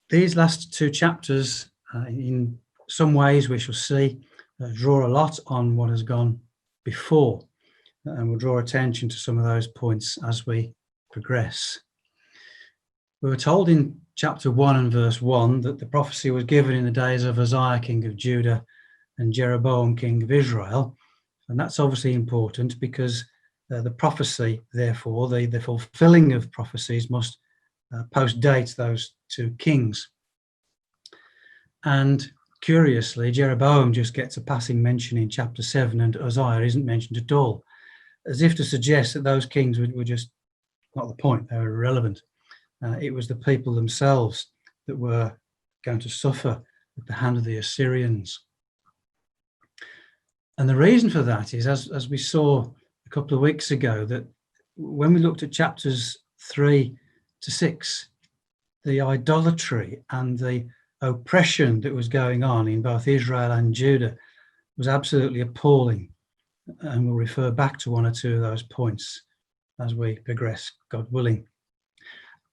these last two chapters, in some ways we shall see, draw a lot on what has gone before, and we'll draw attention to some of those points as we progress. We were told in chapter 1 and verse 1 that the prophecy was given in the days of Uzziah, king of Judah, and Jeroboam, king of Israel. And that's obviously important because the prophecy, therefore, the fulfilling of prophecies must post-date those two kings. And curiously, Jeroboam just gets a passing mention in chapter 7 and Uzziah isn't mentioned at all, as if to suggest that those kings were just not the point, they were irrelevant. It was the people themselves that were going to suffer at the hand of the Assyrians. And the reason for that is, as we saw a couple of weeks ago, that when we looked at chapters 3 to 6, the idolatry and the oppression that was going on in both Israel and Judah was absolutely appalling. And we'll refer back to one or two of those points as we progress, God willing.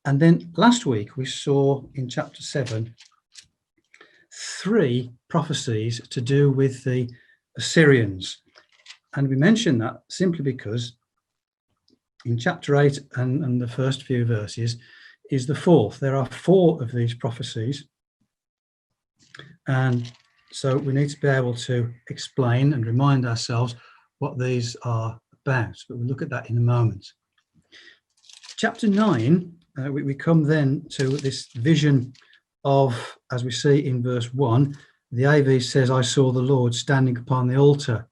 And then last week we saw in chapter 7 3 prophecies to do with the Assyrians. And we mention that simply because in chapter 8 and the first few verses is the fourth. There are 4 of these prophecies. And so we need to be able to explain and remind ourselves what these are about. But we'll look at that in a moment. Chapter 9, we come then to this vision of, as we see in verse 1, the AV says, I saw the Lord standing upon the altar.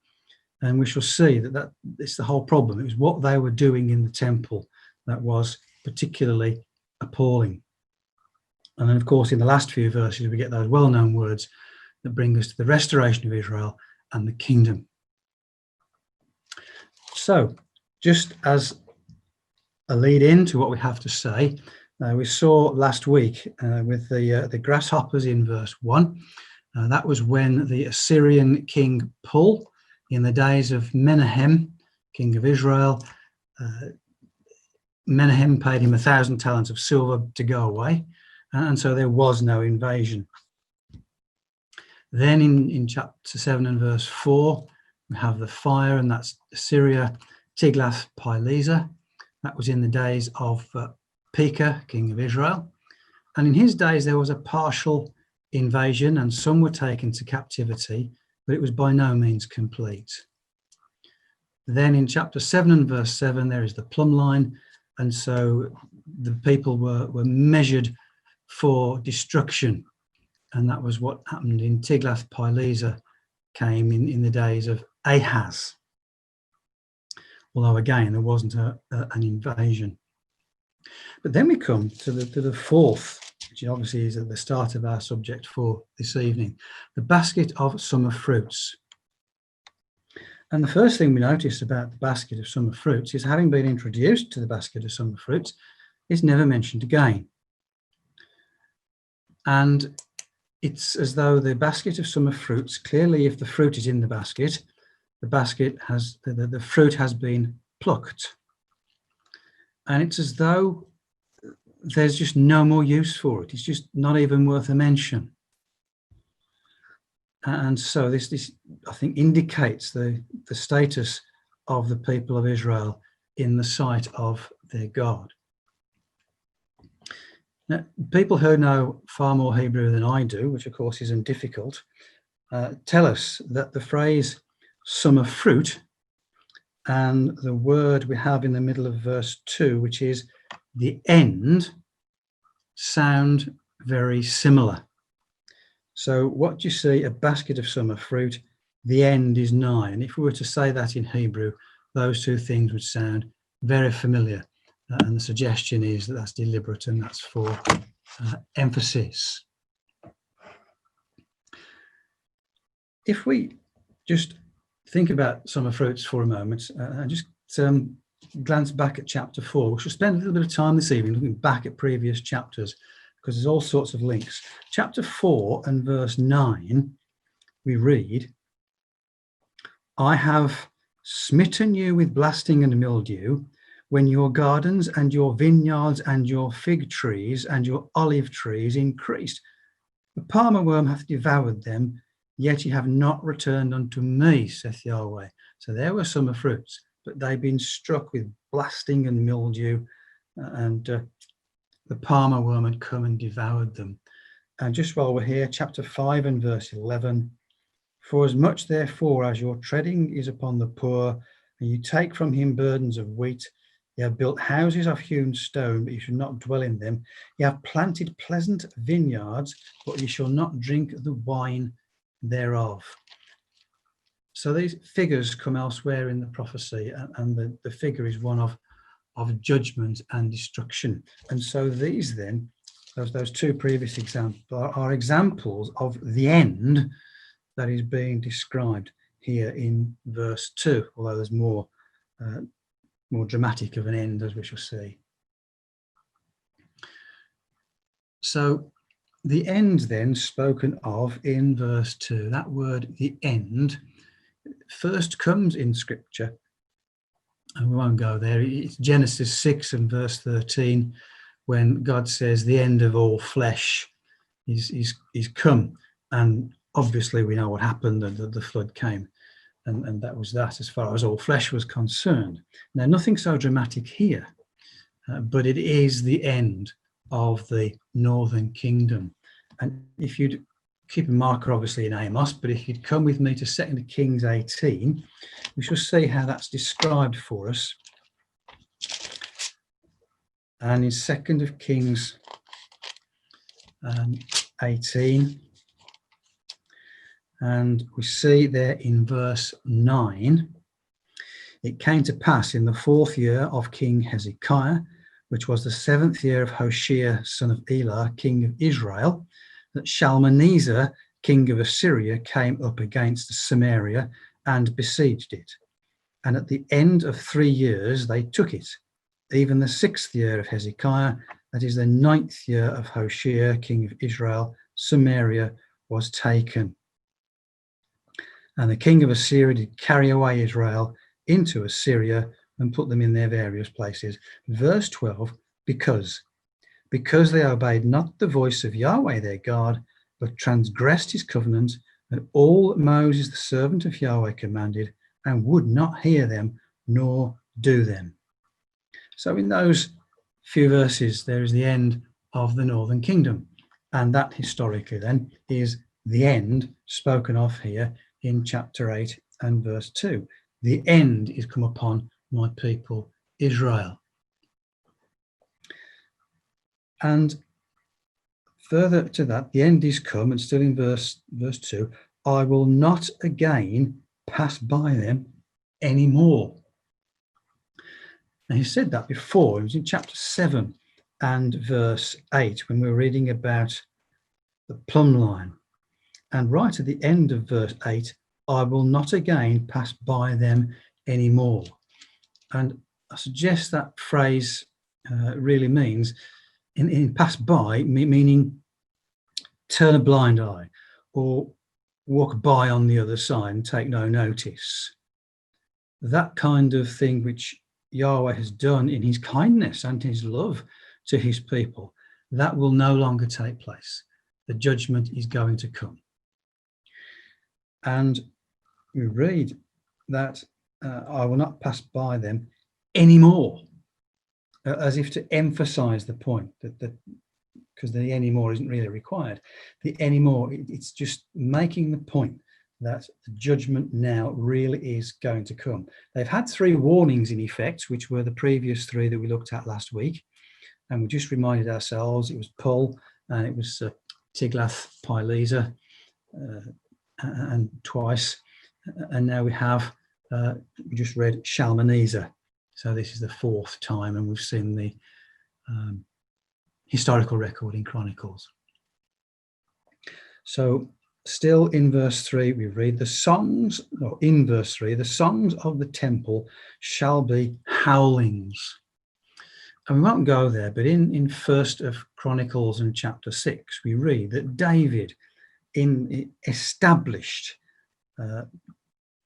And we shall see that it's the whole problem. It was what they were doing in the temple that was particularly appalling. And then, of course, in the last few verses, we get those well-known words that bring us to the restoration of Israel and the kingdom. So, just as a lead in to what we have to say, we saw last week with the grasshoppers in verse 1. That was when the Assyrian king Pul, in the days of Menahem, king of Israel, Menahem paid him 1,000 talents of silver to go away, and so there was no invasion. Then in chapter 7 and verse 4, we have the fire, and that's Assyria, Tiglath-Pileser. That was in the days of Pekah, king of Israel. And in his days, there was a partial invasion, and some were taken to captivity, but it was by no means complete. Then in chapter 7 and verse 7, there is the plumb line, and so the people were measured for destruction. And that was what happened in Tiglath-Pileser came in the days of Ahaz. Although again, there wasn't an invasion. But then we come to the fourth, which obviously is at the start of our subject for this evening, the basket of summer fruits. And the first thing we notice about the basket of summer fruits is, having been introduced to the basket of summer fruits, it's never mentioned again. And it's as though the basket of summer fruits, clearly if the fruit is in the basket has, the fruit has been plucked. And it's as though there's just no more use for it. It's just not even worth a mention. And so this I think indicates the status of the people of Israel in the sight of their God. Now, people who know far more Hebrew than I do, which of course isn't difficult, tell us that the phrase summer fruit and the word we have in the middle of verse 2, which is the end, sound very similar. So what do you see? A basket of summer fruit, the end is nigh. And if we were to say that in Hebrew, those two things would sound very familiar. And the suggestion is that that's deliberate and that's for emphasis. If we just think about summer fruits for a moment and just glance back at chapter 4, we shall spend a little bit of time this evening looking back at previous chapters, because there's all sorts of links. Chapter 4 and verse 9, we read, I have smitten you with blasting and mildew, when your gardens and your vineyards and your fig trees and your olive trees increased. The palmer worm hath devoured them, yet ye have not returned unto me, saith Yahweh. So there were summer fruits, but they've been struck with blasting and mildew, and the palmer worm had come and devoured them. And just while we're here, chapter 5 and verse 11, for as much therefore as your treading is upon the poor, and you take from him burdens of wheat, you have built houses of hewn stone, but you shall not dwell in them. You have planted pleasant vineyards, but you shall not drink the wine thereof. So these figures come elsewhere in the prophecy, and the figure is one of judgment and destruction. And so these then, those two previous examples are examples of the end that is being described here in verse 2, although there's more dramatic of an end, as we shall see. So the end then spoken of in verse 2, that word, the end, first comes in Scripture, and we won't go there. It's Genesis 6 and verse 13, when God says the end of all flesh is come. And obviously we know what happened, and the flood came. And that was that as far as all flesh was concerned. Now, nothing so dramatic here, but it is the end of the northern kingdom. And if you'd keep a marker, obviously, in Amos, but if you'd come with me to 2 Kings 18, we shall see how that's described for us. And in 2 Kings 18, and we see there in verse 9, it came to pass in the 4th year of King Hezekiah, which was the 7th year of Hoshea, son of Elah, king of Israel, that Shalmaneser, king of Assyria, came up against Samaria and besieged it. And at the end of 3 years they took it. Even the 6th year of Hezekiah, that is the 9th year of Hoshea, king of Israel, Samaria was taken. And the king of Assyria did carry away Israel into Assyria and put them in their various places. Verse 12, because they obeyed not the voice of Yahweh their God, but transgressed his covenant, and all that Moses the servant of Yahweh commanded, and would not hear them, nor do them. So in those few verses, there is the end of the northern kingdom. And that historically then is the end spoken of here in chapter 8 and verse 2. The end is come upon my people Israel. And further to that, the end is come, and still in verse 2, I will not again pass by them anymore. Now, he said that before. It was in chapter 7 and verse 8 when we were reading about the plumb line. And right at the end of verse 8, I will not again pass by them anymore. And I suggest that phrase really means in pass by, meaning turn a blind eye or walk by on the other side and take no notice. That kind of thing which Yahweh has done in his kindness and his love to his people, that will no longer take place. The judgment is going to come. And we read that I will not pass by them anymore, as if to emphasize the point that because the anymore isn't really required. The anymore, it's just making the point that the judgment now really is going to come. They've had 3 warnings in effect, which were the previous 3 that we looked at last week. And we just reminded ourselves it was Pul and it was Tiglath-Pileser and twice. And now we have, we just read Shalmaneser. So this is the 4th time, and we've seen the historical record in Chronicles. So still in verse 3, we read the songs of the temple shall be howlings. And we won't go there, but in 1st of Chronicles and chapter 6, we read that David established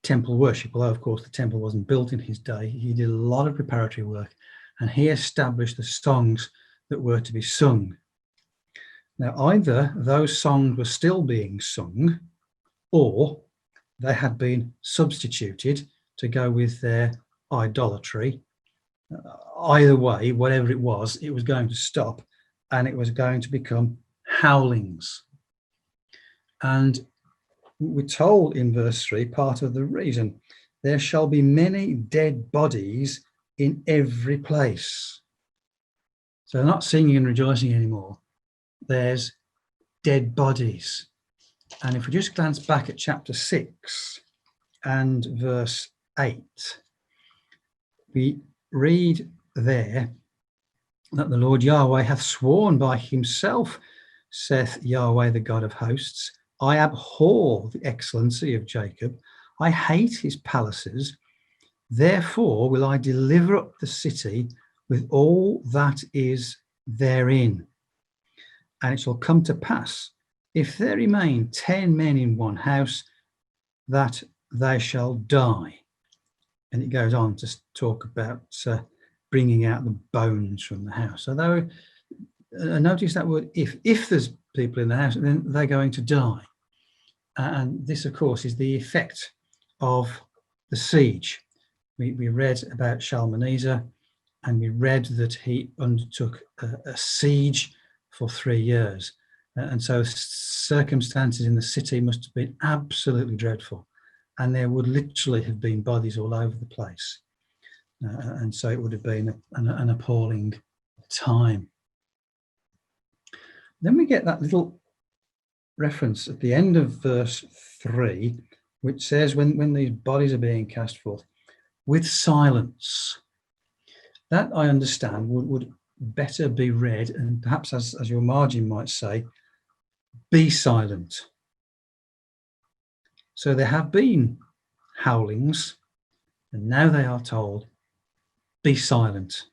temple worship, although of course the temple wasn't built in his day. He did a lot of preparatory work and he established the songs that were to be sung. Now, either those songs were still being sung, or they had been substituted to go with their idolatry. Either way, whatever it was going to stop, and it was going to become howlings. And we're told in verse 3, part of the reason, there shall be many dead bodies in every place. So they're not singing and rejoicing anymore. There's dead bodies. And if we just glance back at chapter 6 and verse 8, we read there that the Lord Yahweh hath sworn by himself, saith Yahweh the God of hosts, I abhor the excellency of Jacob, I hate his palaces, therefore will I deliver up the city with all that is therein. And it shall come to pass, if there remain 10 men in one house, that they shall die. And it goes on to talk about bringing out the bones from the house. So notice that word if there's people in the house, then they're going to die. And this, of course, is the effect of the siege. We read about Shalmaneser, and we read that he undertook a siege for 3 years. And so circumstances in the city must have been absolutely dreadful. And there would literally have been bodies all over the place. And so it would have been an appalling time. Then we get that little reference at the end of verse 3, which says when these bodies are being cast forth, with silence. That, I understand, would better be read, and perhaps as your margin might say, be silent. So there have been howlings, and now they are told, be silent.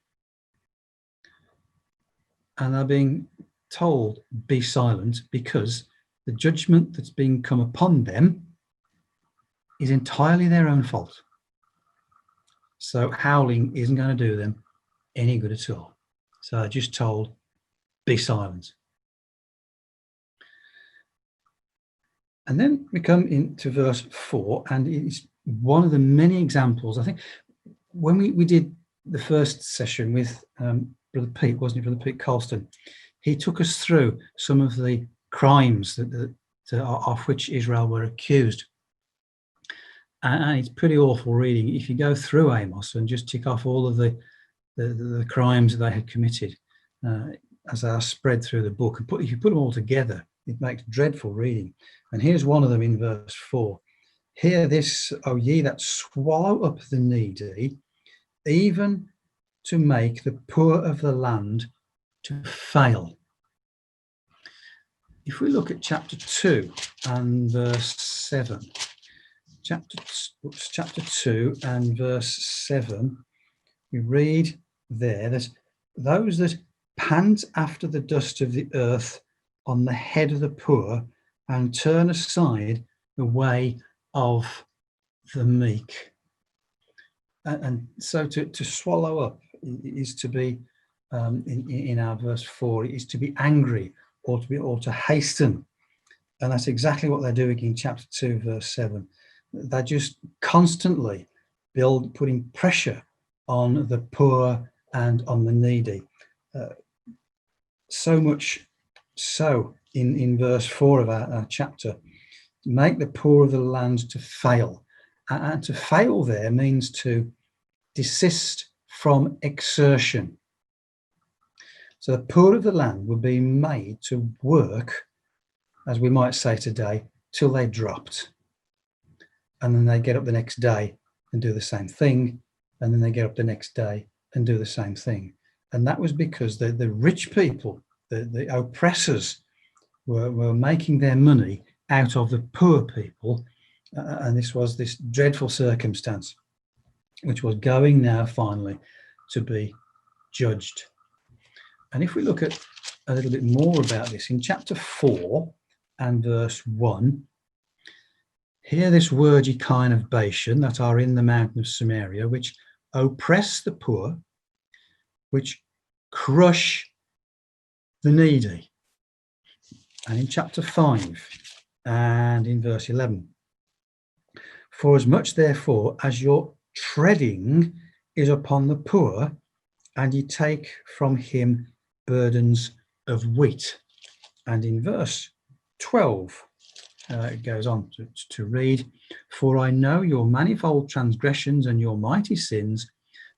And they're being told, be silent, because the judgment that's being come upon them is entirely their own fault. So howling isn't going to do them any good at all. So they're just told, be silent. And then we come into verse 4, and it's one of the many examples. I think when we did the first session with Brother Pete, wasn't it, Brother Pete Colston, he took us through some of the crimes of which Israel were accused. And it's pretty awful reading. If you go through Amos and just tick off all of the crimes that they had committed as they are spread through the book, and if you put them all together, it makes dreadful reading. And here's one of them in verse 4. Hear this, O ye that swallow up the needy, even to make the poor of the land to fail. If we look at chapter 2 and verse 7, chapter 2 and verse 7, we read there that those that pant after the dust of the earth on the head of the poor and turn aside the way of the meek. And so to swallow up is to be, in our verse 4, is to be angry or to hasten. And that's exactly what they're doing in chapter 2, verse 7. They're just constantly putting pressure on the poor and on the needy. So much so in verse 4 of our chapter, make the poor of the land to fail. And to fail there means to desist from exertion. So the poor of the land were being made to work, as we might say today, till they dropped. And then they get up the next day and do the same thing. And then they get up the next day and do the same thing. And that was because the rich people, the oppressors, were making their money out of the poor people. And this was this dreadful circumstance, which was going now finally to be judged. And if we look at a little bit more about this, in chapter 4 and verse 1, hear this word, ye kine of Bashan, that are in the mountain of Samaria, which oppress the poor, which crush the needy. And in chapter 5 and in verse 11, for as much therefore as your treading is upon the poor, and ye take from him burdens of wheat. And in verse 12, it goes on to read, for I know your manifold transgressions and your mighty sins,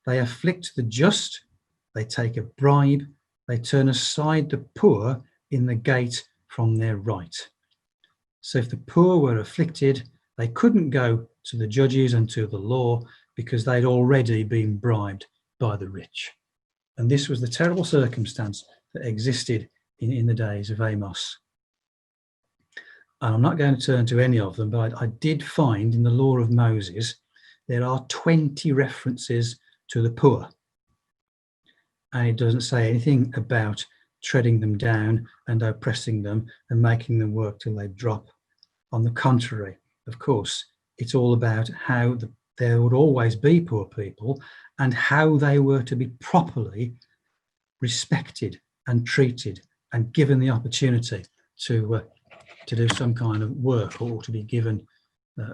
they afflict the just, they take a bribe, they turn aside the poor in the gate from their right. So if the poor were afflicted, they couldn't go to the judges and to the law because they'd already been bribed by the rich. And this was the terrible circumstance that existed in the days of Amos. And I'm not going to turn to any of them, but I did find in the law of Moses, there are 20 references to the poor. And it doesn't say anything about treading them down and oppressing them and making them work till they drop. On the contrary, of course, it's all about how there would always be poor people and how they were to be properly respected and treated and given the opportunity to do some kind of work or to be given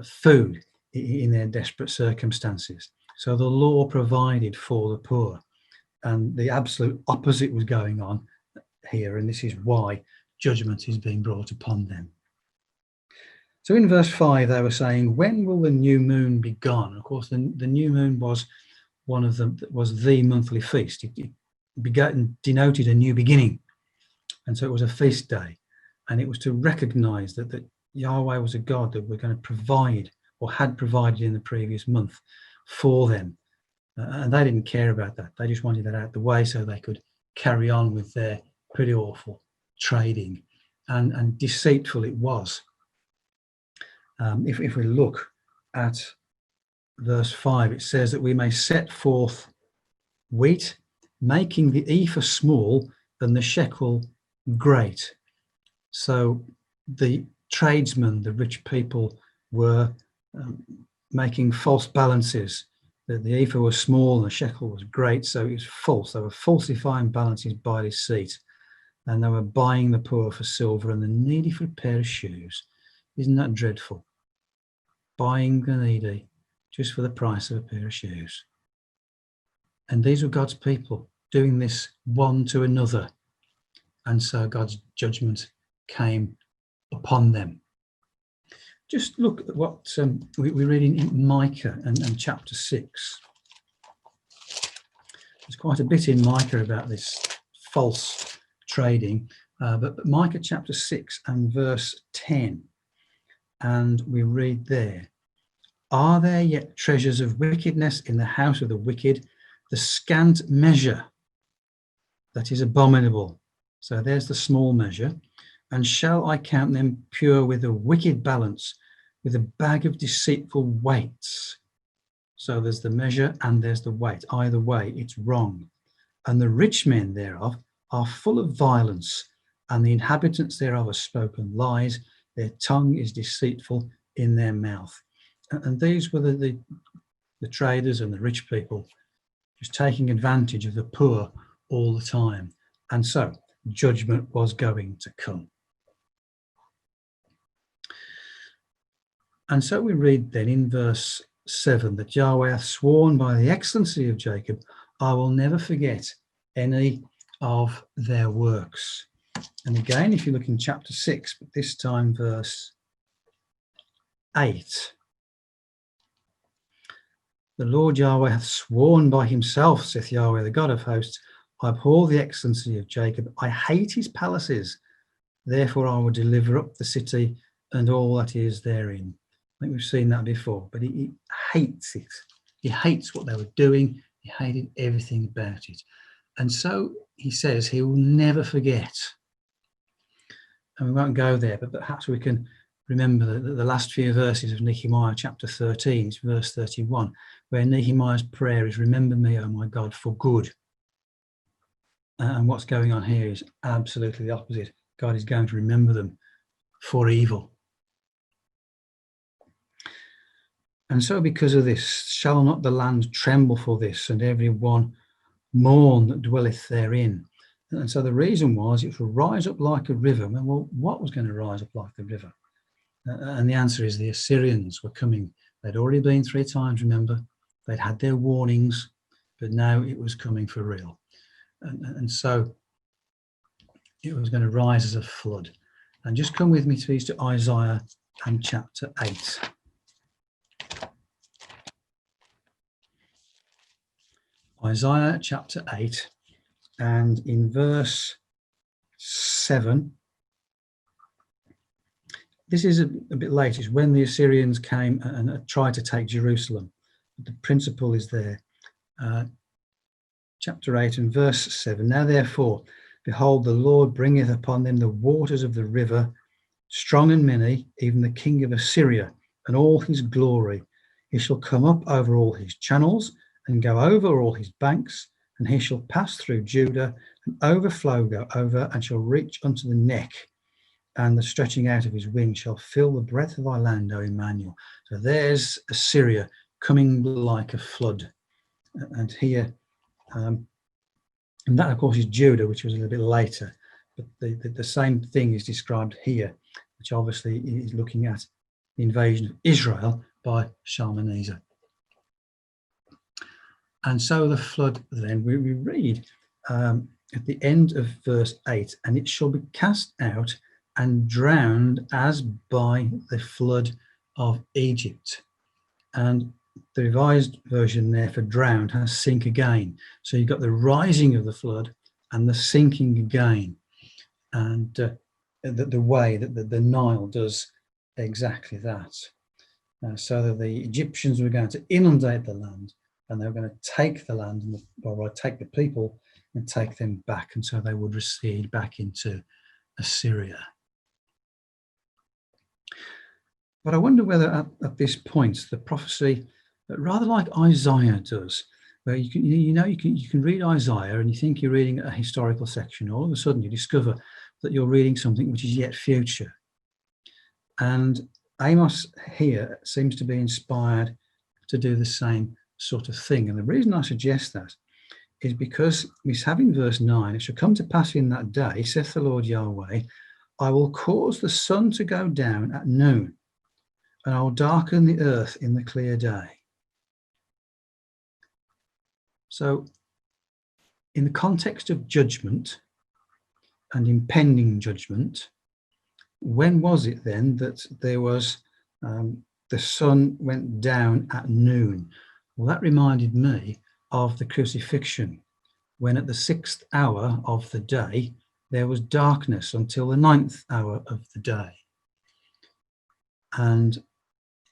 food in their desperate circumstances. So the law provided for the poor, and the absolute opposite was going on here, and this is why judgment is being brought upon them. So in verse 5, they were saying, when will the new moon be gone? Of course, the new moon was one of them, was the monthly feast. It denoted a new beginning. And so it was a feast day. And it was to recognize that Yahweh was a God that was going to provide, or had provided in the previous month for them. And they didn't care about that. They just wanted that out of the way so they could carry on with their pretty awful trading. And deceitful it was. If we look at verse 5, it says that we may set forth wheat, making the ephah small and the shekel great. So the tradesmen, the rich people, were making false balances. The ephah was small and the shekel was great, so it was false. They were falsifying balances by deceit, and they were buying the poor for silver and the needy for a pair of shoes. Isn't that dreadful? Buying the needy just for the price of a pair of shoes. And these were God's people doing this one to another. And so God's judgment came upon them. Just look at what we read in Micah and chapter 6. There's quite a bit in Micah about this false trading, but Micah chapter 6 and verse 10. And we read there, are there yet treasures of wickedness in the house of the wicked, the scant measure that is abominable? So there's the small measure. And shall I count them pure with a wicked balance, with a bag of deceitful weights? So there's the measure and there's the weight. Either way, it's wrong. And the rich men thereof are full of violence, and the inhabitants thereof are spoken lies. Their tongue is deceitful in their mouth. And these were the traders and the rich people, just taking advantage of the poor all the time. And so judgment was going to come. And so we read then in verse 7 that Yahweh hath sworn by the excellency of Jacob, I will never forget any of their works. And again, if you look in chapter 6, but this time verse 8, the Lord Yahweh hath sworn by himself, saith Yahweh, the God of hosts, I abhor the excellency of Jacob. I hate his palaces. Therefore I will deliver up the city and all that is therein. I think we've seen that before, but he hates it. He hates what they were doing. He hated everything about it. And so he says he will never forget. And we won't go there, but perhaps we can remember the last few verses of Nehemiah chapter 13, it's verse 31, where Nehemiah's prayer is, remember me, O my God, for good. And what's going on here is absolutely the opposite. God is going to remember them for evil. And so because of this, shall not the land tremble for this, and every one mourn that dwelleth therein. And so the reason was it will rise up like a river. Well, what was going to rise up like the river? And the answer is the Assyrians were coming. They'd already been 3 times, remember? They'd had their warnings, but now it was coming for real. And so it was going to rise as a flood. And just come with me, please, to Isaiah and chapter 8. Isaiah chapter 8, and in verse 7, this is a bit late. It's when the Assyrians came and tried to take Jerusalem. The principle is there. Chapter 8 and verse 7. Now therefore, behold, the Lord bringeth upon them the waters of the river, strong and many, even the king of Assyria, and all his glory. He shall come up over all his channels, and go over all his banks, and he shall pass through Judah, and overflow, go over, and shall reach unto the neck. And the stretching out of his wings shall fill the breadth of thy land, O Emmanuel. So there's Assyria coming like a flood. And here, and that, of course, is Judah, which was a little bit later. But the same thing is described here, which obviously is looking at the invasion of Israel by Shalmaneser. And so the flood, then, we read at the end of verse 8, and it shall be cast out and drowned as by the flood of Egypt. And the revised version there for drowned has sink again. So you've got the rising of the flood and the sinking again. And the way that the Nile does exactly that. So that the Egyptians were going to inundate the land, and they were going to take the land, or take the people and take them back. And so they would recede back into Assyria. But I wonder whether at this point the prophecy, rather like Isaiah does, where you can read Isaiah and you think you're reading a historical section, all of a sudden you discover that you're reading something which is yet future. And Amos here seems to be inspired to do the same sort of thing. And the reason I suggest that is because we have in verse 9, it shall come to pass in that day, saith the Lord Yahweh, I will cause the sun to go down at noon, and I will darken the earth in the clear day. So, in the context of judgment and impending judgment, when was it then that there was the sun went down at noon? Well, that reminded me of the crucifixion, when at the 6th hour of the day there was darkness until the 9th hour of the day. And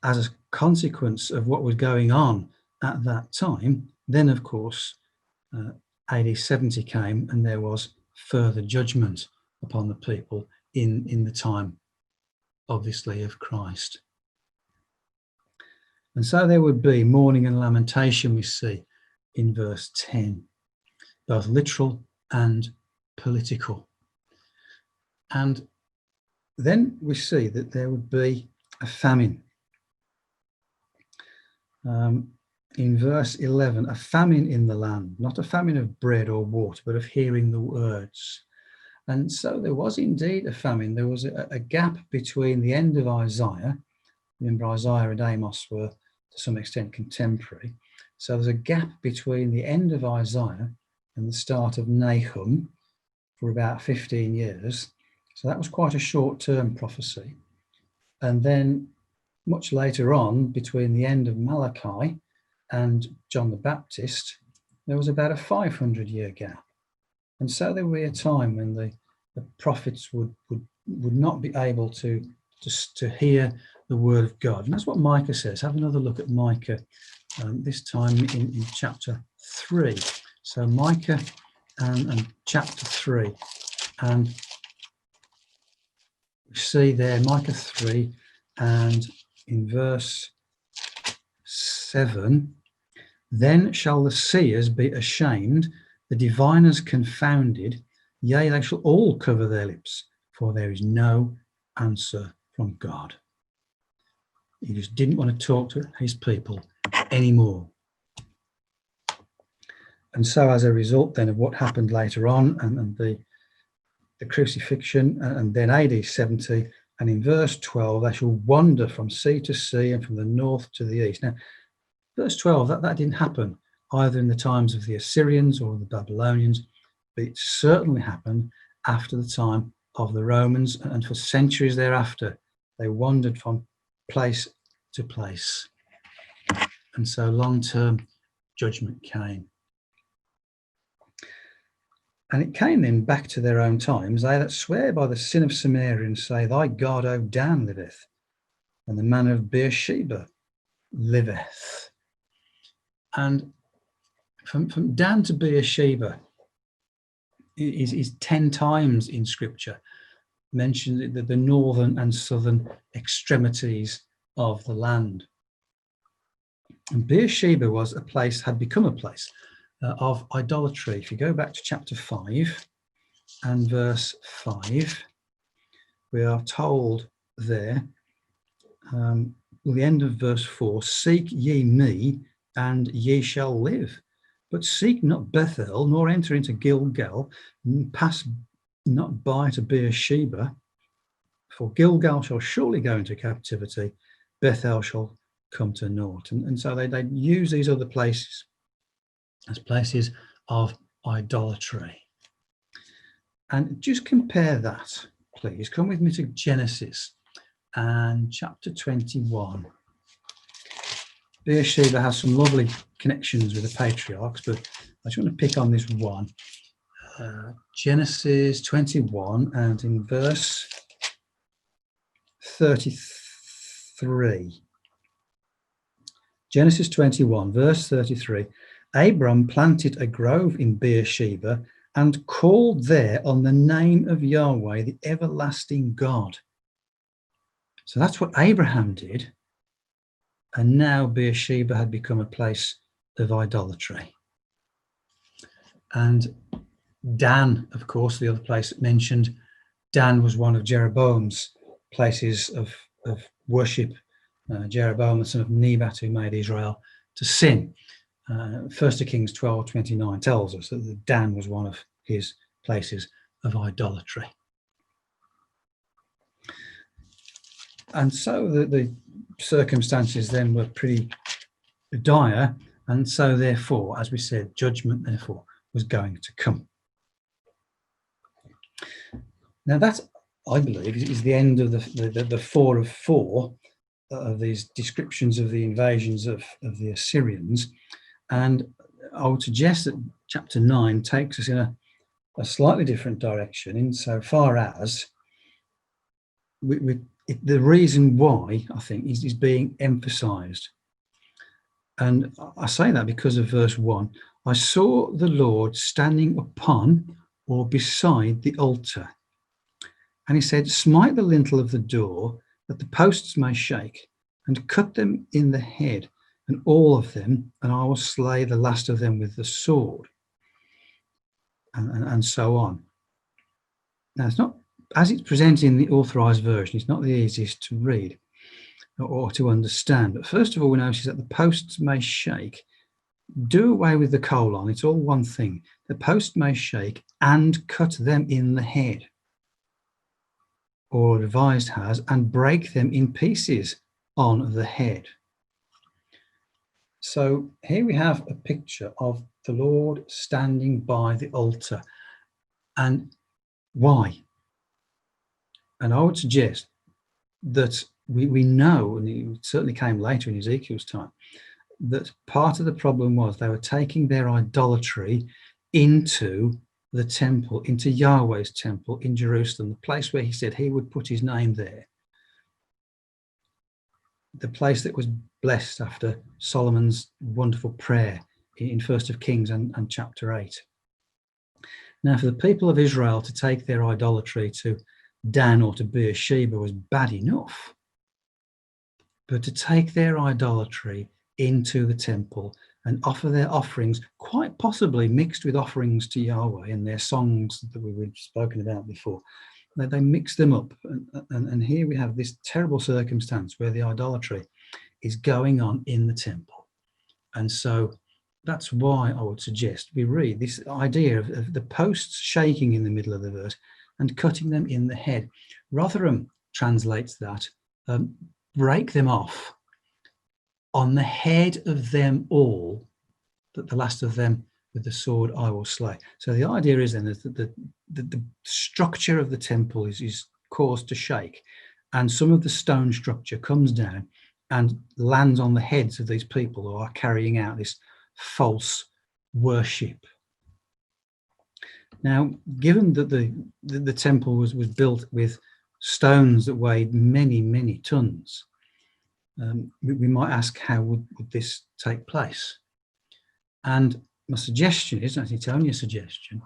as a consequence of what was going on at that time, then of course AD 70 came, and there was further judgment upon the people in the time, obviously, of Christ. And so there would be mourning and lamentation, we see in verse 10, both literal and political. And then we see that there would be a famine. In verse 11, a famine in the land, not a famine of bread or water, but of hearing the words. And so there was indeed a famine. There was a gap between the end of Isaiah. Remember, Isaiah and Amos were to some extent contemporary. So there's a gap between the end of Isaiah and the start of Nahum for about 15 years. So that was quite a short-term prophecy. And then much later on, between the end of Malachi and John the Baptist, there was about a 500-year gap. And so there would be a time when the prophets would not be able to hear the word of God. And that's what Micah says. Have another look at Micah, this time in chapter 3. So Micah and chapter 3. And we see there Micah 3, and in verse 7, then shall the seers be ashamed, the diviners confounded, yea, they shall all cover their lips, for there is no answer from God. He just didn't want to talk to his people anymore. And so as a result then of what happened later on, and the crucifixion, and then AD 70, and in verse 12, they shall wander from sea to sea and from the north to the east. Now, verse 12, that didn't happen either in the times of the Assyrians or the Babylonians, but it certainly happened after the time of the Romans, and for centuries thereafter, they wandered from place to place. And so long-term judgment came. And it came then back to their own times, they that swear by the sin of Samaria and say, Thy God, O Dan, liveth, and the man of Beersheba liveth. And from Dan to Beersheba is 10 times in Scripture mentioned the northern and southern extremities of the land. And Beersheba was a place, had become a place of idolatry. If you go back to chapter 5 and verse 5, we are told there, the end of verse 4, Seek ye me, and ye shall live. But seek not Bethel, nor enter into Gilgal, pass not by to Beersheba, for Gilgal shall surely go into captivity, Bethel shall come to naught. And so they use these other places as places of idolatry. And just compare that, please. Come with me to Genesis and chapter 21. Beersheba has some lovely connections with the patriarchs, but I just want to pick on this one. Genesis 21 and in verse 33. Genesis 21, verse 33. Abram planted a grove in Beersheba and called there on the name of Yahweh, the everlasting God. So that's what Abraham did. And now Beersheba had become a place of idolatry. And Dan, of course, the other place mentioned, Dan was one of Jeroboam's places of worship. Jeroboam, the son of Nebat, who made Israel to sin. 1 Kings 12:29 tells us that Dan was one of his places of idolatry. And so the circumstances then were pretty dire, and so therefore, as we said, judgment therefore was going to come. Now that, I believe, is the end of the 4 of 4 of these descriptions of the invasions of the Assyrians. And I would suggest that chapter 9 takes us in a slightly different direction, insofar as the reason why, I think, is being emphasized. And I say that because of verse 1. I saw the Lord standing upon or beside the altar. And he said, Smite the lintel of the door, that the posts may shake, and cut them in the head, and all of them, and I will slay the last of them with the sword. And so on. Now, it's not, as it's presented in the authorized version, it's not the easiest to read or to understand. But first of all, we notice that the posts may shake. Do away with the colon, it's all one thing. The posts may shake and cut them in the head. Or Revised has, and break them in pieces on the head. So here we have a picture of the Lord standing by the altar. And why? And I would suggest that we know, and it certainly came later in Ezekiel's time, that part of the problem was they were taking their idolatry into the temple, into Yahweh's temple in Jerusalem, the place where he said he would put his name there. The place that was blessed after Solomon's wonderful prayer in 1 Kings and chapter 8. Now, for the people of Israel to take their idolatry to Dan or to Beersheba was bad enough. But to take their idolatry into the temple and offer their offerings, quite possibly mixed with offerings to Yahweh and their songs that we've spoken about before, they mix them up. And here we have this terrible circumstance where the idolatry is going on in the temple. And so that's why I would suggest we read this idea of the posts shaking in the middle of the verse and cutting them in the head. Rotherham translates that, break them off on the head of them all, that the last of them with the sword I will slay. So the idea is then that the structure of the temple is caused to shake, and some of the stone structure comes down and lands on the heads of these people who are carrying out this false worship. Now, given that the temple was built with stones that weighed many, many tons, we might ask, how would this take place? And my suggestion is, and it's only a suggestion,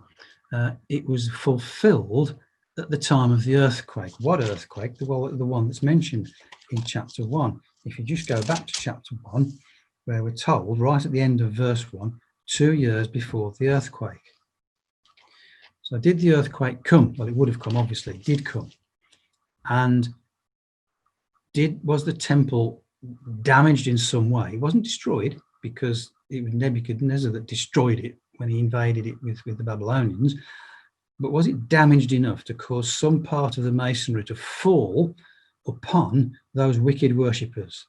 it was fulfilled at the time of the earthquake. What earthquake? The one that's mentioned in chapter 1. If you just go back to chapter 1, where we're told right at the end of verse 1, 2 years before the earthquake. So did the earthquake come? Well, it would have come, obviously. It did come. And was the temple damaged in some way? It wasn't destroyed, because it was Nebuchadnezzar that destroyed it when he invaded it with the Babylonians. But was it damaged enough to cause some part of the masonry to fall upon those wicked worshippers?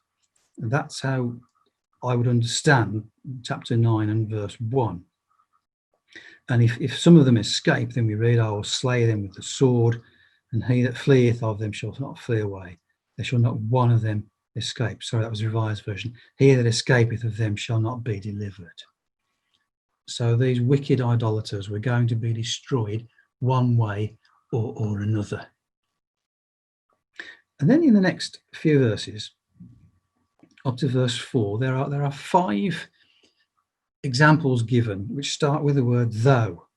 And that's how I would understand chapter 9 and verse 1. And if some of them escape, then we read, I will slay them with the sword, and he that fleeth of them shall not flee away. There shall not one of them escape. Sorry, that was the Revised Version. He that escapeth of them shall not be delivered. So these wicked idolaters were going to be destroyed one way or another. And then in the next few verses, up to verse 4, there are 5 examples given which start with the word though.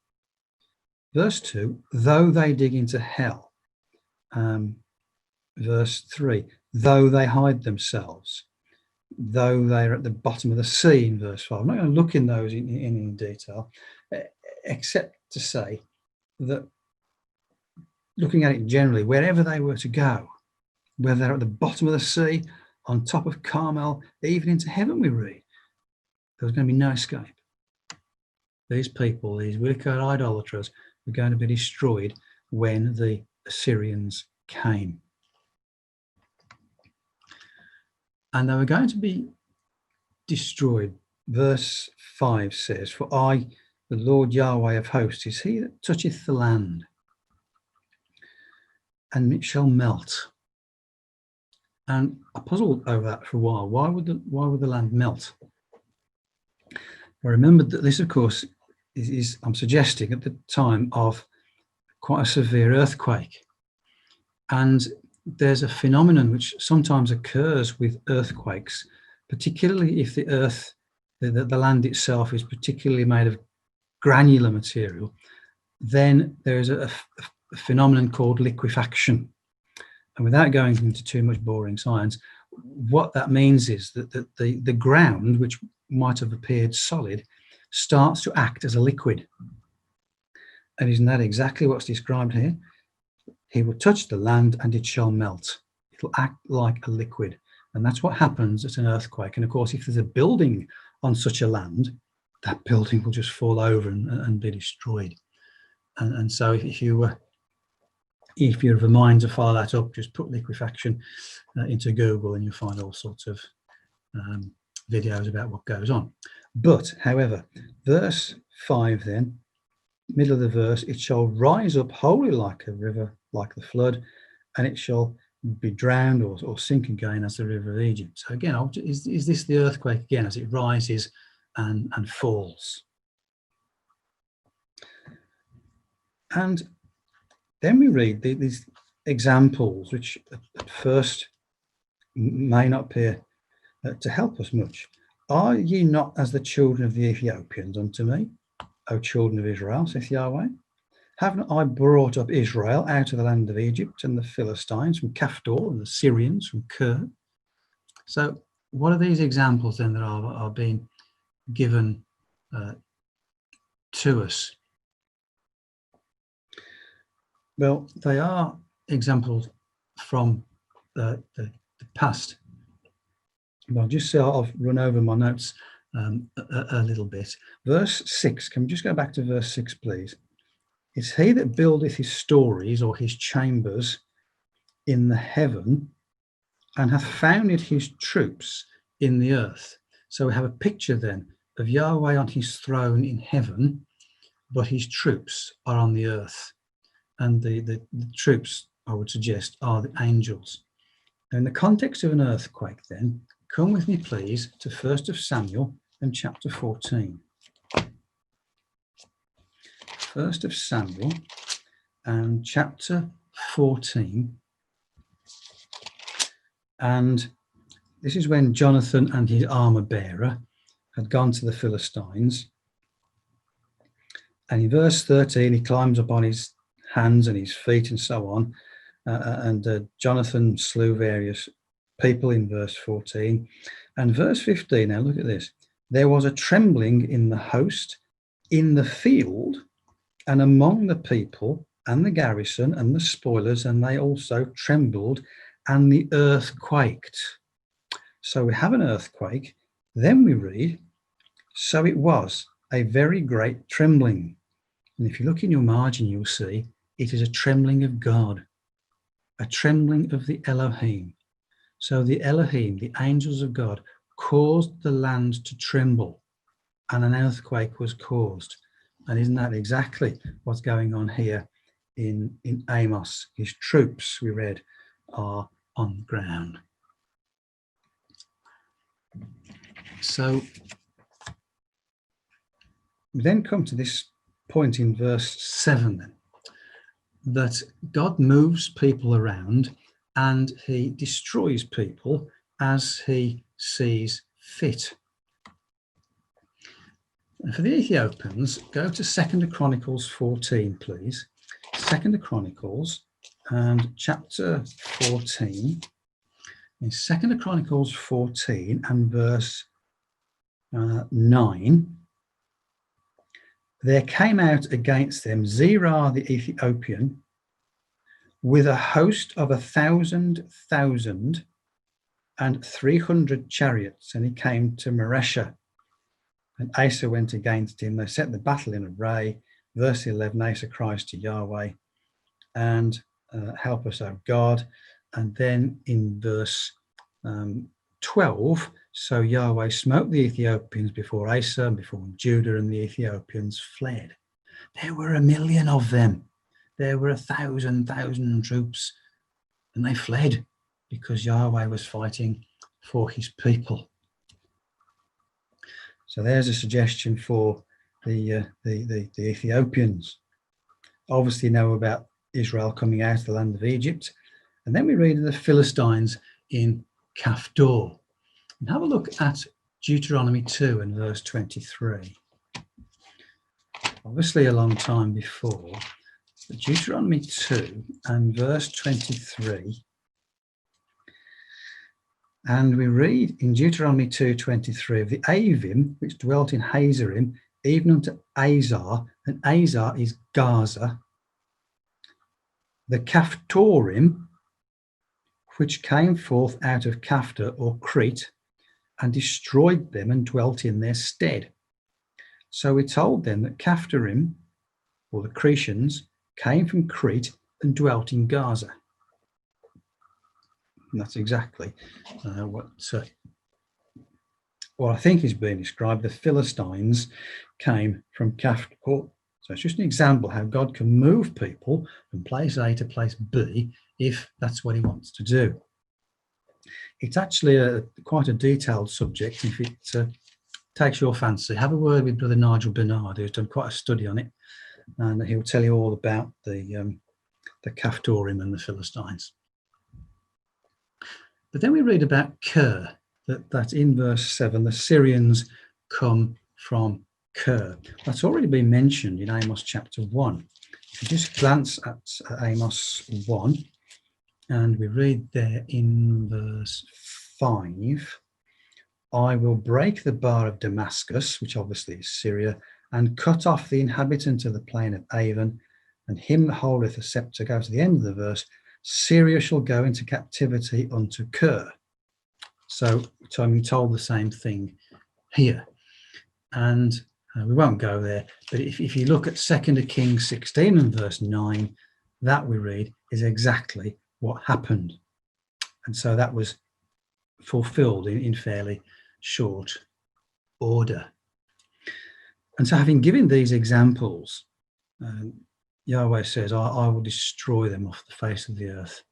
Verse 2, though they dig into hell. Verse 3, though they hide themselves. Though they're at the bottom of the sea in verse 5. I'm not going to look in those in detail, except to say that, looking at it generally, wherever they were to go, whether they're at the bottom of the sea, on top of Carmel, even into heaven, we read, there was going to be no escape. These people, these wicked idolaters, were going to be destroyed when the Assyrians came. And they were going to be destroyed. Verse 5 says, for I, the Lord Yahweh of hosts, is he that toucheth the land, and it shall melt. And I puzzled over that for a while. Why would the land melt? I remembered that this, of course, is I'm suggesting at the time of quite a severe earthquake. And there's a phenomenon which sometimes occurs with earthquakes, particularly if the earth, the land itself, is particularly made of granular material. Then there is a phenomenon called liquefaction. And without going into too much boring science, what that means is that the ground, which might have appeared solid, starts to act as a liquid. And isn't that exactly what's described here? He will touch the land and it shall melt. It'll act like a liquid. And that's what happens at an earthquake. And of course, if there's a building on such a land, that building will just fall over and be destroyed. And so if you're of a mind to follow that up, just put liquefaction into Google and you'll find all sorts of videos about what goes on. But, however, verse 5 then, middle of the verse, it shall rise up wholly like a river, like the flood, and it shall be drowned or sink again as the river of Egypt. So again, is this the earthquake again as it rises and falls? And then we read these examples, which at first may not appear to help us much. Are ye not as the children of the Ethiopians unto me, O children of Israel, saith Yahweh? Have not I brought up Israel out of the land of Egypt, and the Philistines from Caphtor, and the Syrians from Ker? So what are these examples then that are being given to us? Well, they are examples from the past. Well, just so I've run over my notes a little bit. Verse 6, can we just go back to verse 6, please? It's he that buildeth his stories or his chambers in the heaven and hath founded his troops in the earth. So we have a picture then of Yahweh on his throne in heaven, but his troops are on the earth. And the troops, I would suggest, are the angels. Now, in the context of an earthquake then, come with me please to 1 Samuel and chapter 14. 1 Samuel and chapter 14. And this is when Jonathan and his armor bearer had gone to the Philistines. And in verse 13, he climbs up on his hands and his feet and so on. Jonathan slew various people in verse 14. And verse 15, now look at this. There was a trembling in the host, in the field, and among the people, and the garrison, and the spoilers, and they also trembled, and the earth quaked. So we have an earthquake. Then we read, so it was a very great trembling. And if you look in your margin, you'll see it is a trembling of God, a trembling of the Elohim. So the Elohim, the angels of God, caused the land to tremble, and an earthquake was caused. And isn't that exactly what's going on here in Amos? His troops, we read, are on the ground. So we then come to this point in verse 7 then, that God moves people around and he destroys people as he sees fit. And for the Ethiopians, go to 2 Chronicles 14, please. 2 Chronicles and chapter 14. In 2 Chronicles 14 and verse 9, there came out against them Zerah the Ethiopian with a host of 1,000,000 and 300 chariots, and he came to Mareshah. And Asa went against him. They set the battle in array. Verse 11, Asa cries to Yahweh, and help us, O God. And then in verse 12, so Yahweh smote the Ethiopians before Asa and before Judah, and the Ethiopians fled. There were 1,000,000 of them. There were 1,000 troops, and they fled because Yahweh was fighting for his people. So there's a suggestion for the Ethiopians. Obviously know about Israel coming out of the land of Egypt. And then we read of the Philistines in Kaftor. And have a look at Deuteronomy 2 and verse 23. Obviously a long time before, but Deuteronomy 2 and verse 23. And we read in Deuteronomy 2:23 of the Avim, which dwelt in Hazerim, even unto Azar, and Azar is Gaza, the Kaftorim, which came forth out of Kaftor or Crete, and destroyed them and dwelt in their stead. So we told them that Kaftorim, or the Cretians, came from Crete and dwelt in Gaza. And that's exactly what I think is being described. The Philistines came from Kaftor. So it's just an example how God can move people from place A to place B if that's what he wants to do. It's actually quite a detailed subject. If it takes your fancy, have a word with Brother Nigel Bernard, who's done quite a study on it, and he'll tell you all about the Kaftorim and the Philistines. But then we read about Ker, that in verse 7, the Syrians come from Ker. That's already been mentioned in Amos chapter 1. If you just glance at Amos 1, and we read there in verse 5, I will break the bar of Damascus, which obviously is Syria, and cut off the inhabitant of the plain of Avon, and him that holdeth a scepter. Go to the end of the verse. Syria shall go into captivity unto Ker. So I'm told the same thing here. And we won't go there, but if you look at 2 Kings 16 and verse 9, that we read is exactly what happened. And so that was fulfilled in fairly short order. And so having given these examples, Yahweh says, I will destroy them off the face of the earth.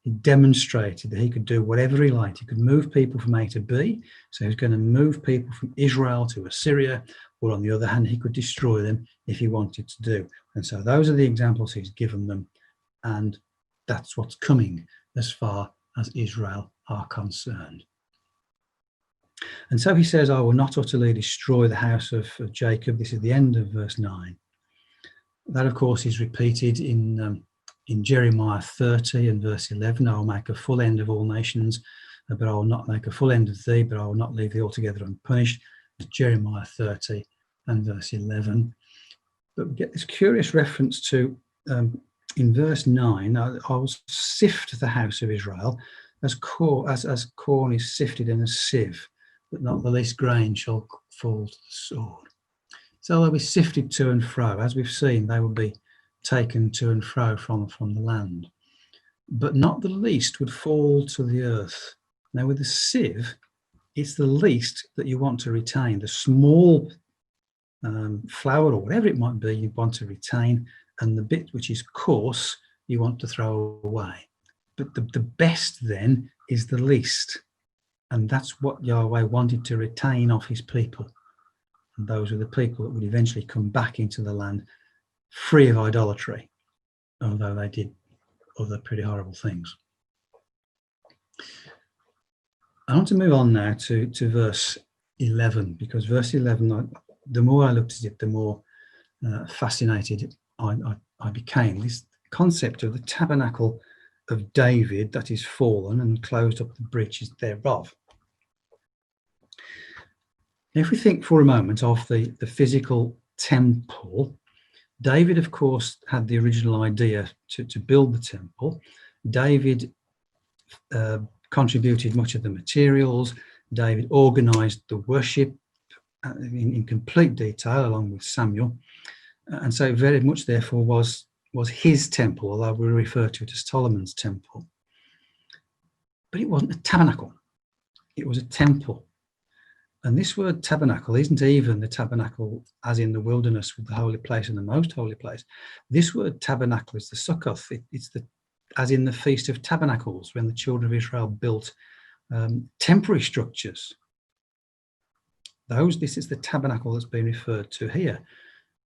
He demonstrated that he could do whatever he liked. He could move people from A to B. So he was going to move people from Israel to Assyria, or on the other hand, he could destroy them if he wanted to do. And so those are the examples he's given them. And that's what's coming as far as Israel are concerned. And so he says, I will not utterly destroy the house of Jacob. This is the end of verse 9. That, of course, is repeated in Jeremiah 30 and verse 11. I will make a full end of all nations, but I will not make a full end of thee, but I will not leave thee altogether unpunished. It's Jeremiah 30 and verse 11. But we get this curious reference to, in verse 9, I will sift the house of Israel as corn is sifted in a sieve, but not the least grain shall fall to the sword. So they'll be sifted to and fro. As we've seen, they will be taken to and fro from the land. But not the least would fall to the earth. Now with a sieve, it's the least that you want to retain. The small flour or whatever it might be you want to retain, and the bit which is coarse you want to throw away. But the best then is the least. And that's what Yahweh wanted to retain of his people. And those were the people that would eventually come back into the land free of idolatry, although they did other pretty horrible things. I want to move on now to verse 11, because verse 11, the more I looked at it, the more fascinated I became. This concept of the tabernacle of David that is fallen and closed up the breaches thereof. If we think for a moment of the physical temple, David, of course, had the original idea to build the temple. David contributed much of the materials. David organized the worship in complete detail along with Samuel. And so very much, therefore, was his temple, although we refer to it as Solomon's temple. But it wasn't a tabernacle. It was a temple. And this word tabernacle isn't even the tabernacle as in the wilderness with the holy place and the most holy place. This word tabernacle is the Sukkoth. It's as in the Feast of Tabernacles, when the children of Israel built temporary structures. This is the tabernacle that's being referred to here.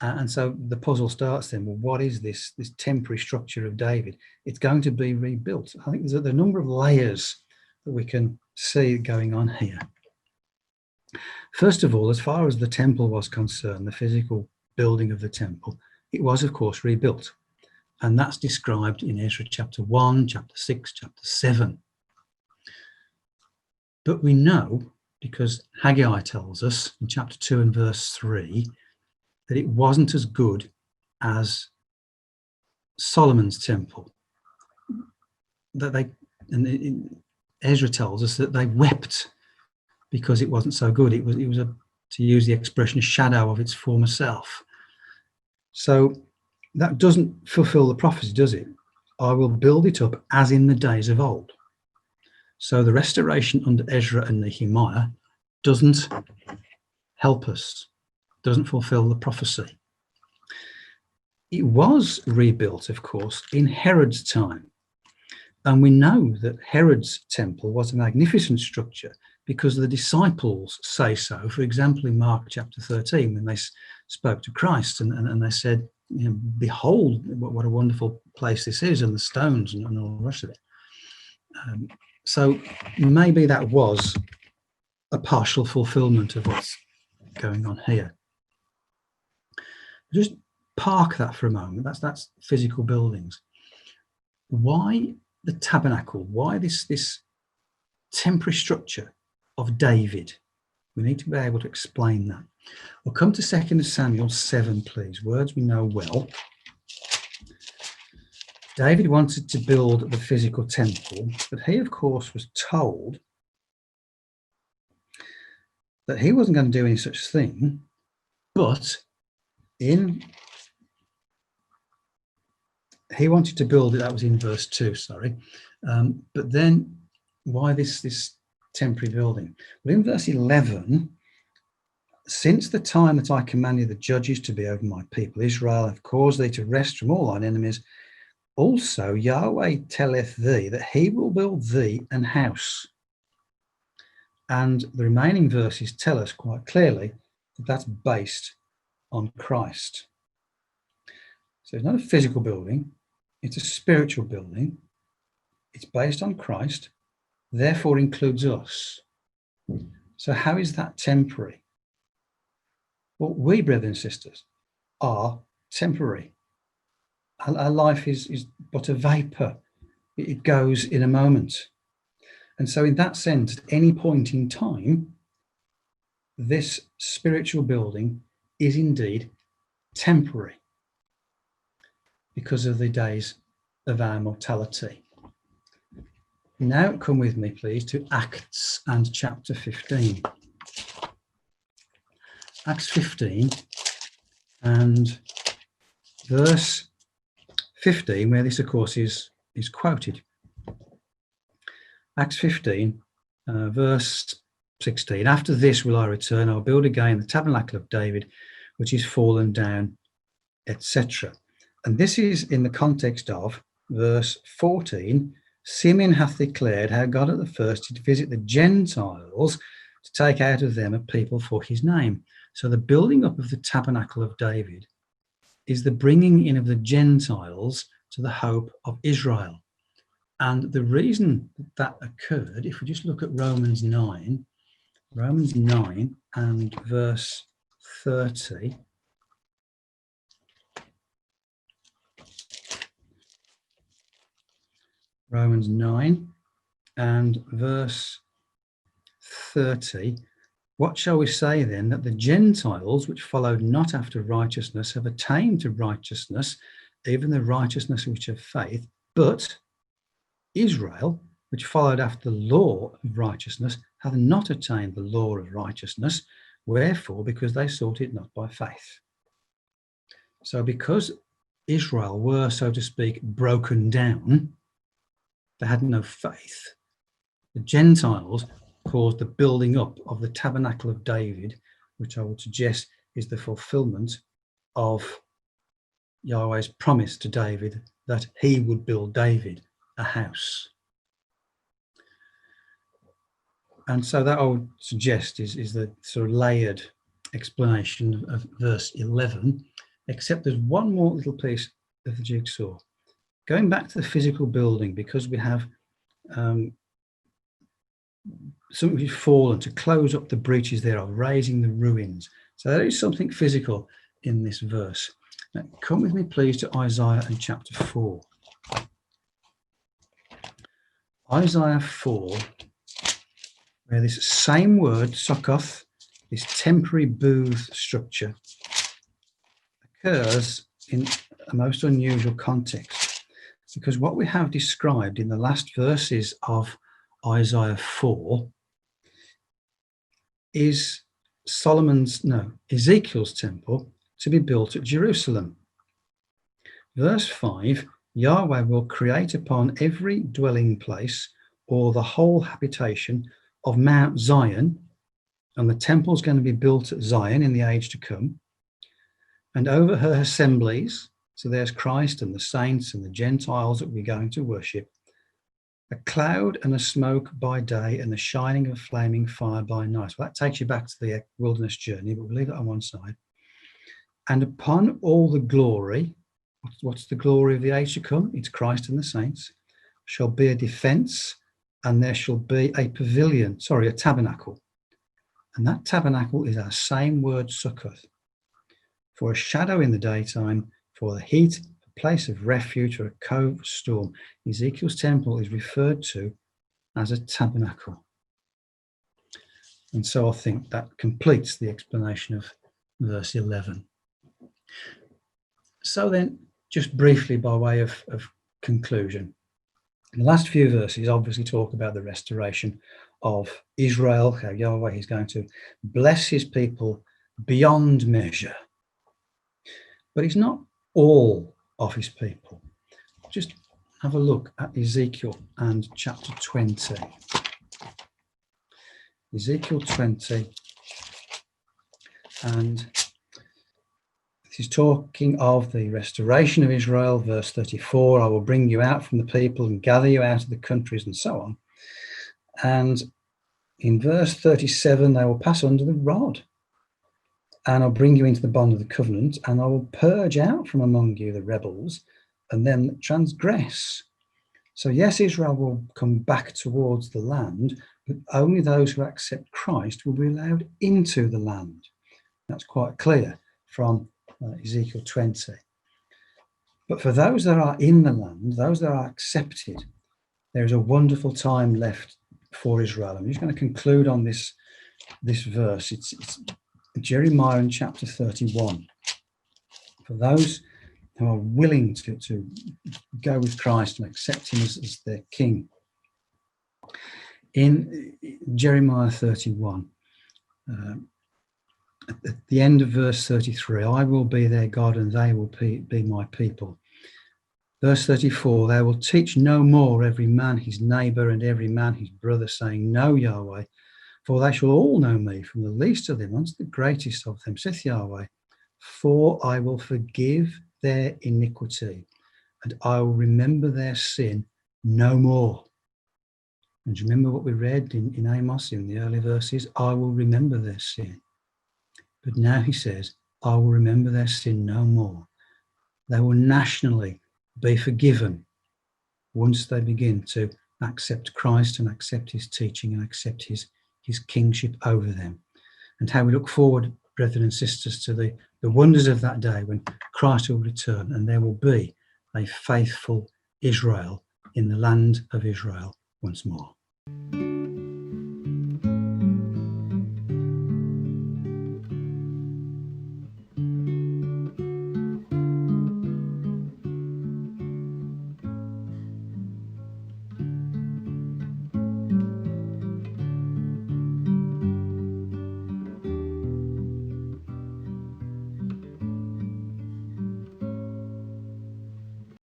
And so the puzzle starts then, well, what is this temporary structure of David? It's going to be rebuilt. I think there's a number of layers that we can see going on here. First of all, as far as the temple was concerned, the physical building of the temple, it was, of course, rebuilt. And that's described in Ezra chapter 1, chapter 6, chapter 7. But we know, because Haggai tells us in chapter 2 and verse 3, that it wasn't as good as Solomon's temple. Ezra tells us that they wept because it wasn't so good. It was to use the expression, a shadow of its former self. So that doesn't fulfill the prophecy, does it? I will build it up as in the days of old. So the restoration under Ezra and Nehemiah doesn't help us, doesn't fulfill the prophecy. It was rebuilt, of course, in Herod's time. And we know that Herod's temple was a magnificent structure because the disciples say so. For example, in Mark chapter 13, when they spoke to Christ and they said, behold, what a wonderful place this is, and the stones and all the rest of it. So maybe that was a partial fulfillment of what's going on here. Just park that for a moment. That's physical buildings. Why the tabernacle? Why this temporary structure of David? We need to be able to explain that. We'll come to 2 Samuel 7, please. Words we know well. David wanted to build the physical temple, but he, of course, was told that he wasn't going to do any such thing But he wanted to build it, that was in verse 2, sorry. But then why this temporary building? Well, in verse 11, since the time that I commanded the judges to be over my people Israel, I have caused thee to rest from all thine enemies. Also Yahweh telleth thee that he will build thee an house. And the remaining verses tell us quite clearly that that's based on Christ. So it's not a physical building, it's a spiritual building. It's based on Christ, therefore includes us. So how is that temporary? Well, we, brothers and sisters, are temporary. Our life is but a vapor. It goes in a moment. And so in that sense, at any point in time, this spiritual building is indeed temporary because of the days of our mortality. Now come with me, please, to Acts and chapter 15. Acts 15 and verse 15, where this, of course, is quoted. Acts 15, verse 16. After this will I return, I'll build again the tabernacle of David, which is fallen down, etc. And this is in the context of verse 14. Simeon hath declared how God at the first did visit the Gentiles to take out of them a people for his name. So the building up of the tabernacle of David is the bringing in of the Gentiles to the hope of Israel. And the reason that occurred, if we just look at Romans 9 and verse 30. Romans 9 and verse 30. What shall we say then? That the Gentiles, which followed not after righteousness, have attained to righteousness, even the righteousness which of faith. But Israel, which followed after the law of righteousness, hath not attained the law of righteousness. Wherefore? Because they sought it not by faith. So because Israel were, so to speak, broken down, they had no faith. The Gentiles caused the building up of the tabernacle of David, which I would suggest is the fulfillment of Yahweh's promise to David that he would build David a house. And so that I would suggest is the sort of layered explanation of verse 11, except there's one more little piece of the jigsaw. Going back to the physical building, because we have something which has fallen, to close up the breaches thereof, raising the ruins. So there is something physical in this verse. Now, come with me, please, to Isaiah and chapter 4. Isaiah 4, where this same word, succoth, this temporary booth structure, occurs in a most unusual context. Because what we have described in the last verses of Isaiah 4 is Ezekiel's temple to be built at Jerusalem. Verse 5, Yahweh will create upon every dwelling place or the whole habitation of Mount Zion, and the temple is going to be built at Zion in the age to come, and over her assemblies, so there's Christ and the saints and the Gentiles that we're going to worship, a cloud and a smoke by day and the shining of a flaming fire by night. Well, that takes you back to the wilderness journey, but we'll leave that on one side. And upon all the glory, what's the glory of the age to come? It's Christ and the saints, shall be a defense, and there shall be a pavilion, a tabernacle. And that tabernacle is our same word, succoth, for a shadow in the daytime, for the heat, a place of refuge, or a cove of storm. Ezekiel's temple is referred to as a tabernacle. And so I think that completes the explanation of verse 11. So then, just briefly by way of conclusion, the last few verses obviously talk about the restoration of Israel, how Yahweh is going to bless his people beyond measure. But he's not all of his people. Just have a look at Ezekiel and chapter 20. Ezekiel 20, and he's talking of the restoration of Israel, verse 34, I will bring you out from the people and gather you out of the countries, and so on. And in verse 37, they will pass under the rod, and I'll bring you into the bond of the covenant, and I will purge out from among you the rebels and them that transgress. So yes, Israel will come back towards the land, but only those who accept Christ will be allowed into the land. That's quite clear from Ezekiel 20. But for those that are in the land, those that are accepted, there is a wonderful time left for Israel. I'm just going to conclude on this verse. It's Jeremiah in chapter 31. For those who are willing to go with Christ and accept him as their king. In Jeremiah 31, at the end of verse 33, I will be their God and they will be my people. Verse 34, they will teach no more every man his neighbour and every man his brother, saying, Know Yahweh, for they shall all know me, from the least of them unto the greatest of them, saith Yahweh. For I will forgive their iniquity, and I will remember their sin no more. And do you remember what we read in Amos in the early verses? I will remember their sin. But now he says, I will remember their sin no more. They will nationally be forgiven once they begin to accept Christ and accept his teaching and accept his kingship over them. And how we look forward, brethren and sisters, to the wonders of that day when Christ will return and there will be a faithful Israel in the land of Israel once more.